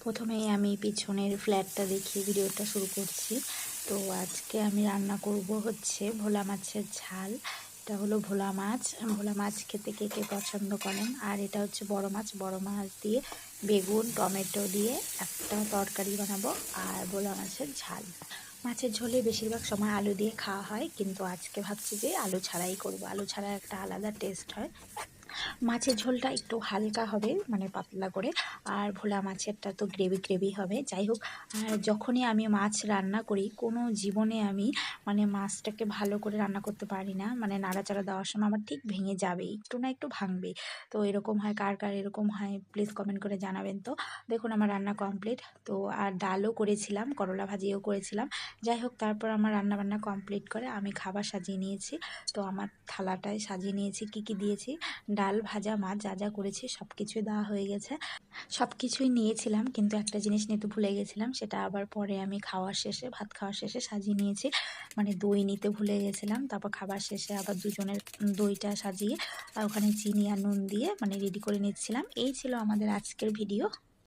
প্রথমেই আমি পিছনের ফ্ল্যাটটা দেখিয়ে ভিডিওটা শুরু করছি। তো আজকে আমি রান্না করব হচ্ছে ভোলা মাছের ঝাল। এটা হলো ভোলা মাছ। ভোলা মাছ খেতে কে কে পছন্দ করেন। আর এটা হচ্ছে বড় মাছ। বড় মাছ দিয়ে বেগুন টমেটো দিয়ে একটা তরকারি বানাবো আর ভোলা মাছের ঝাল। মাছের ঝোলে বেশিরভাগ সময় আলু দিয়ে খাওয়া হয়, কিন্তু আজকে ভাবছি যে আলু ছাড়াই করব। আলু ছাড়া একটা আলাদা টেস্ট হয়। মাছের ঝোলটা একটু হালকা হবে, মানে পাতলা করে। আর ভোলা মাছেরটা তো গ্রেভি গ্রেভি হবে। যাই হোক, আর যখনই আমি মাছ রান্না করি, কোনো জীবনে আমি মানে মাছটাকে ভালো করে রান্না করতে পারি না। মানে নাড়াচাড়া দেওয়ার সময় আমার ঠিক ভেঙে যাবে, একটু না একটু ভাঙবে। তো এরকম হয়, কার কার এরকম হয় প্লিজ কমেন্ট করে জানাবেন। তো দেখুন আমার রান্না কমপ্লিট। তো আর ডালও করেছিলাম, করলা ভাজিও করেছিলাম। যাই হোক, তারপর আমার রান্না বান্না কমপ্লিট করে আমি খাবার সাজিয়ে নিয়েছি। তো আমার থালাটায় সাজিয়ে নিয়েছি কি কি দিয়েছি, ডাল ভাজা মাছ যা যা করেছি সব কিছুই দেওয়া হয়ে গেছে। সব কিছুই নিয়েছিলাম, কিন্তু একটা জিনিস নিতে ভুলে গেছিলাম, সেটা আবার পরে আমি খাওয়ার শেষে, ভাত খাওয়ার শেষে সাজিয়ে নিয়েছি। মানে দই নিতে ভুলে গেছিলাম। তারপর খাবার শেষে আবার দুজনের দইটা সাজিয়ে আর ওখানে চিনি আর নুন দিয়ে মানে রেডি করে নিচ্ছিলাম। এই ছিল আমাদের আজকের ভিডিও।